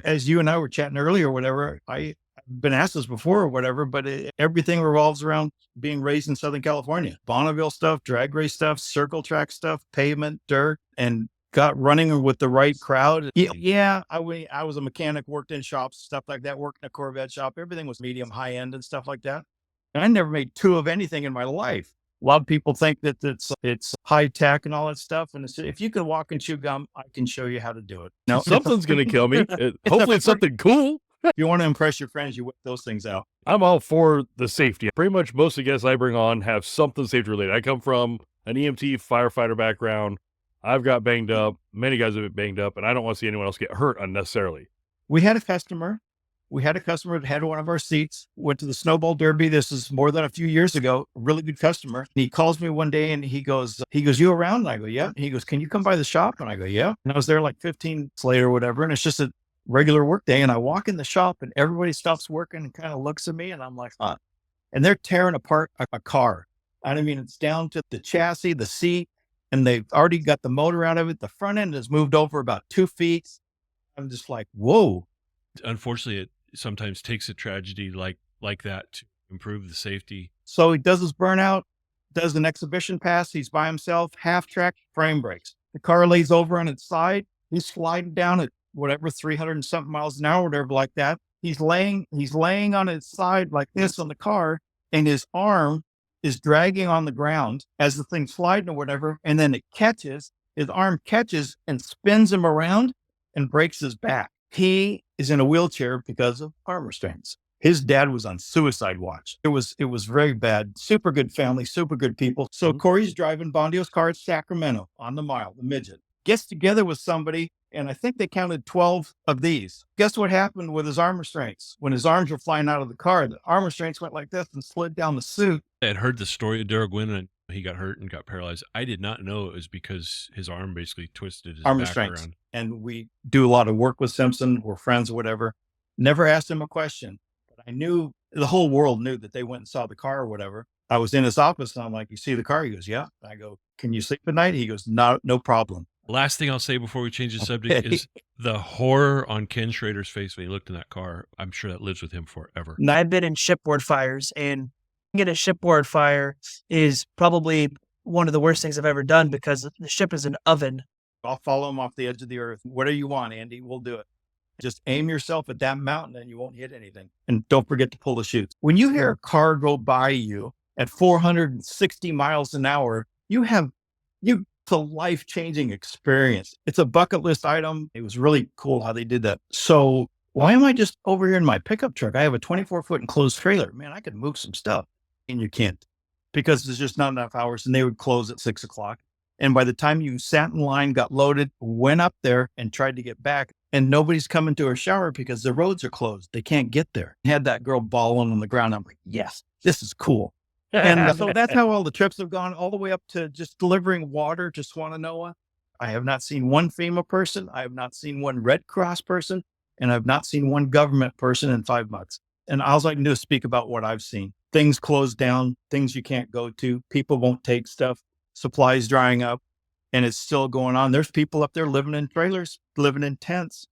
As you and I were chatting earlier, or whatever, I've been asked this before or whatever, but everything revolves around being raised in Southern California. Bonneville stuff, drag race stuff, circle track stuff, pavement, dirt, and got running with the right crowd. Yeah, I was a mechanic, worked in shops, stuff like that, worked in a Corvette shop. Everything was medium, high end and stuff like that. And I never made two of anything in my life. A lot of people think that it's high tech and all that stuff. And if you can walk and chew gum, I can show you how to do it. No, Something's going to kill me. Hopefully it's something cool. If you want to impress your friends, you whip those things out. I'm all for the safety. Pretty much most of the guests I bring on have something safety related. I come from an EMT firefighter background. I've got banged up. Many guys have been banged up, and I don't want to see anyone else get hurt unnecessarily. We had a customer that had one of our seats, went to the Snowball Derby. This is more than a few years ago, a really good customer. And he calls me one day and he goes, you around? And I go, yeah. And he goes, can you come by the shop? And I go, yeah. And I was there like 15 minutes later or whatever. And it's just a regular work day. And I walk in the shop and everybody stops working and kind of looks at me. And I'm like, huh. And they're tearing apart a car. I mean, it's down to the chassis, the seat, and they've already got the motor out of it. The front end has moved over about 2 feet. I'm just like, whoa. Unfortunately, it sometimes takes a tragedy like that to improve the safety. So he does his burnout, does an exhibition pass. He's by himself, half track, frame breaks. The car lays over on its side. He's sliding down at whatever, 300 and something miles an hour, whatever like that. He's laying on his side like this on the car, and his arm is dragging on the ground as the thing's sliding or whatever. And then his arm catches and spins him around and breaks his back. He is in a wheelchair because of arm restraints. His dad was on suicide watch. It was very bad. Super good family, super good people. So Corey's driving Bondio's car at Sacramento on the mile, the midget. Gets together with somebody, and I think they counted 12 of these. Guess what happened with his arm restraints? When his arms were flying out of the car, the arm restraints went like this and slid down the suit. I had heard the story of Daryl Gwynn, and he got hurt and got paralyzed. I did not know it was because his arm basically twisted his arm back restraints around. And we do a lot of work with Simpson. We're friends or whatever. Never asked him a question, but I knew the whole world knew that they went and saw the car or whatever. I was in his office and I'm like, you see the car? He goes, yeah. I go, can you sleep at night? He goes, no problem. Last thing I'll say before we change the subject is the horror on Ken Schrader's face when he looked in that car. I'm sure that lives with him forever. I've been in shipboard fires, and get a shipboard fire is probably one of the worst things I've ever done because the ship is an oven. I'll follow him off the edge of the earth. Whatever you want, Andy, we'll do it. Just aim yourself at that mountain and you won't hit anything. And don't forget to pull the chutes. When you hear a car go by you at 460 miles an hour, it's a life-changing experience. It's a bucket list item. It was really cool how they did that. So why am I just over here in my pickup truck? I have a 24-foot enclosed trailer. Man, I could move some stuff. And you can't because there's just not enough hours, and they would close at 6 o'clock. And by the time you sat in line, got loaded, went up there and tried to get back, and nobody's coming to a shower because the roads are closed. They can't get there. Had that girl bawling on the ground. I'm like, yes, this is cool. And so that's how all the trips have gone, all the way up to just delivering water to Swannanoa. I have not seen one FEMA person. I have not seen one Red Cross person, and I've not seen one government person in 5 months. And all I can do is speak about what I've seen. Things closed down, things you can't go to. People won't take stuff. Supplies drying up, and it's still going on. There's people up there living in trailers, living in tents.